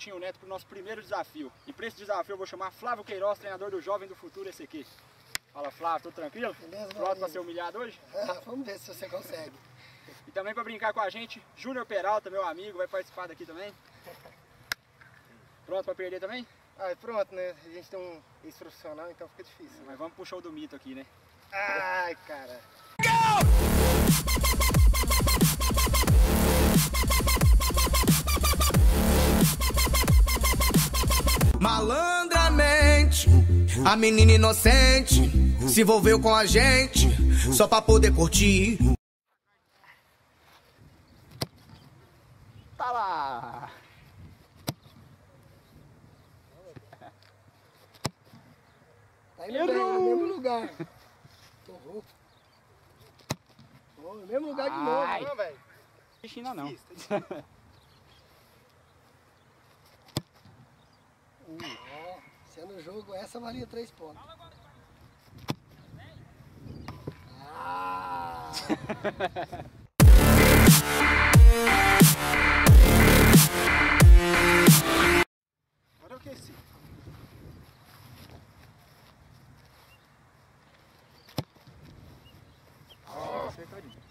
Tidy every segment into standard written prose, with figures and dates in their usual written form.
Coutinho Neto para o nosso primeiro desafio. E para esse desafio eu vou chamar Flávio Queiroz, treinador do Jovem do Futuro esse aqui. Fala Flávio, tudo tranquilo? Beleza, pronto para ser humilhado hoje? Vamos ver se você consegue. E também para brincar com a gente, Júnior Peralta, meu amigo, vai participar daqui também. Pronto para perder também? Pronto, né? A gente tem um ex-profissional, então fica difícil. Mas vamos pro show do mito aqui, né? Ai, cara. Malandramente, a menina inocente se envolveu com a gente só pra poder curtir. Tá lá! Tá indo bem, no mesmo lugar. Torrou. No mesmo lugar de novo, não, velho? China não. Sendo o jogo, essa valia 3 pontos. Agora eu aqueci. Acertadinho.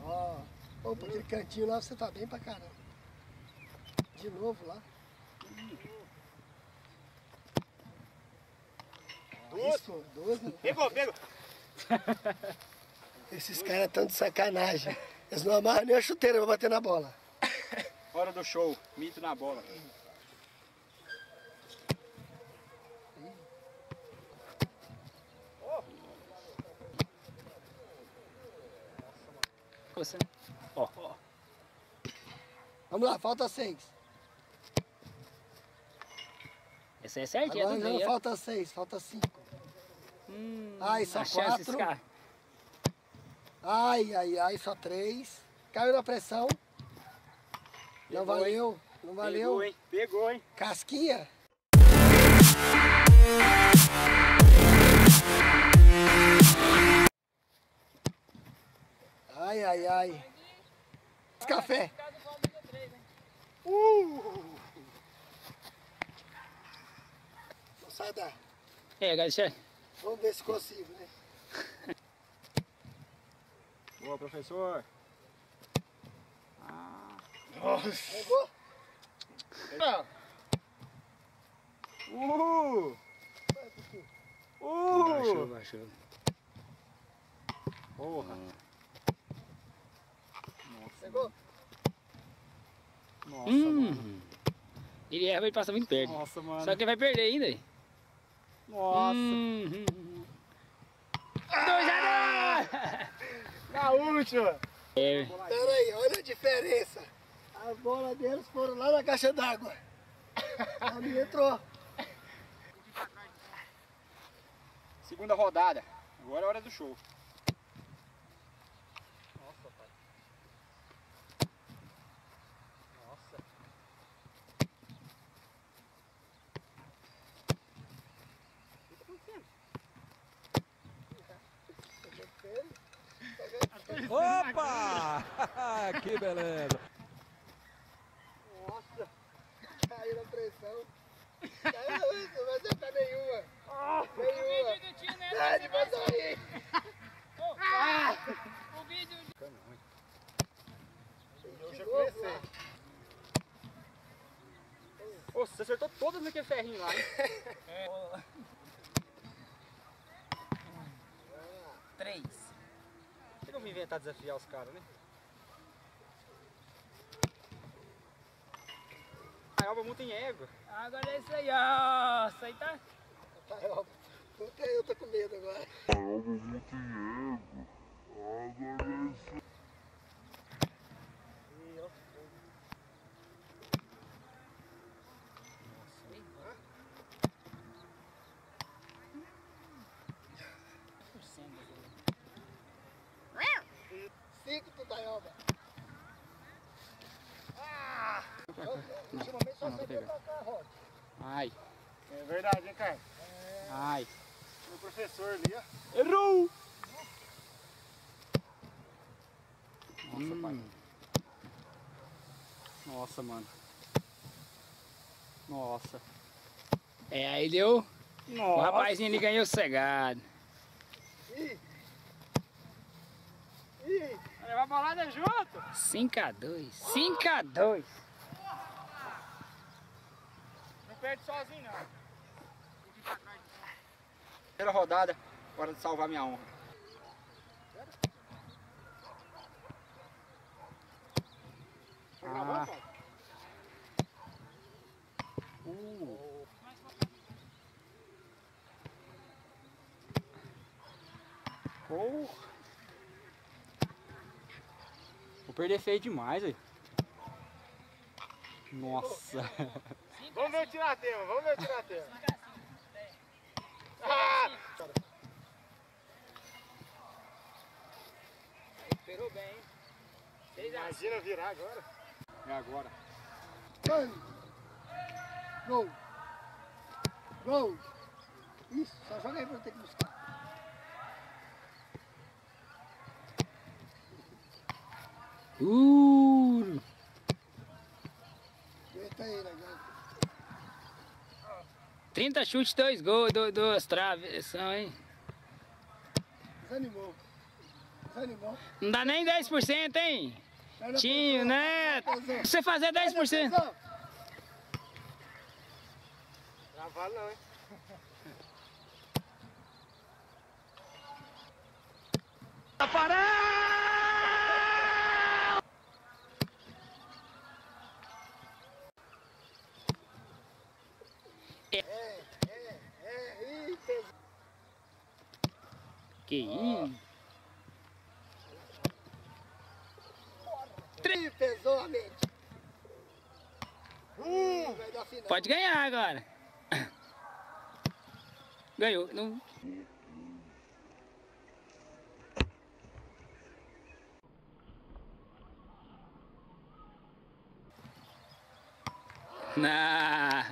Ó, pra aquele cantinho lá você tá bem pra caramba. De novo lá. Duas, né? Pegou! Esses caras estão de sacanagem. Eles não amarram nem a chuteira pra bater na bola. Hora do show, mito na bola. Você. Ó. Vamos lá, falta 6. Esse é certinho, Agora é do já não meio. falta 6, falta 5. Ai, só 4. Ai, só 3. Caiu na pressão. Não valeu, não valeu. Pegou, hein? Casquinha. Ai. Café. Não sai da. Garcia. Vamos ver se consigo, né? Boa, professor. Pegou? Baixou. Porra. Pegou? Nossa, mano. Ele erra, ele passa muito perto. Nossa, mano. Só que ele vai perder ainda. Nossa. 2-2! Na última. É. Pera aí, olha a diferença. As bolas deles foram lá na caixa d'água. A minha entrou. Segunda rodada. Agora é a hora do show. Nossa, pai. Nossa. O que tá acontecendo? Opa! Que beleza! Nossa, caiu na pressão. Caiu, não vai acertar nenhuma. Nenhuma. Sai de passar aí. O vídeo. Eu já comecei. Ô, você acertou todas naquele ferrinho lá, hein? 3. Por que eu vou inventar desafiar os caras, né? A Elba muito em égua. Agora é isso aí, ó. Isso aí tá. Até eu tô com medo agora. Cinco do Taioba. Ultimamente só acertou pra cá, Rod. Ai. É verdade, hein, cara? Ai. Meu professor ali, ó. Errou! Nossa, pai. Nossa, mano. Nossa. É, aí deu. O Nossa. rapazinho ali ganhou cegado. Ih! Ih! Vai levar a bolada junto. 5-2. 5-2. Não perde sozinho, não. Primeira rodada, hora de salvar minha honra. Ah. Porra. Vou perder feio demais, aí. Nossa. Vamos ver o tiratema, vamos ver o tiratema. Ah! Esperou bem, hein? Imagina virar agora. É agora. Mano! Gol! Gol! Isso, só joga aí pra eu ter que buscar. Aguenta aí, aguenta. 30 chutes, 2 gols, 2 travessão, hein? Desanimou. Desanimou. Não dá nem 10%, hein? Vai na Tinho, pressão, né? vai na pressão. Você fazer Vai na 10%. pressão. Não vale não, hein? Ih, pesou. Que isso? Ih, pesou a mente. Vai dar final. Pode ganhar agora. Ganhou. Não... Nah.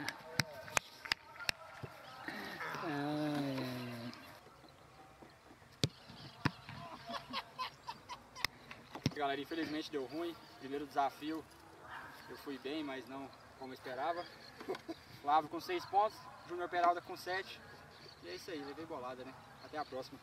Galera, infelizmente deu ruim. Primeiro desafio eu fui bem, mas não como eu esperava. Flávio com 6 pontos, Júnior Peralta com 7. E é isso aí, levei bolada, né? Até a próxima.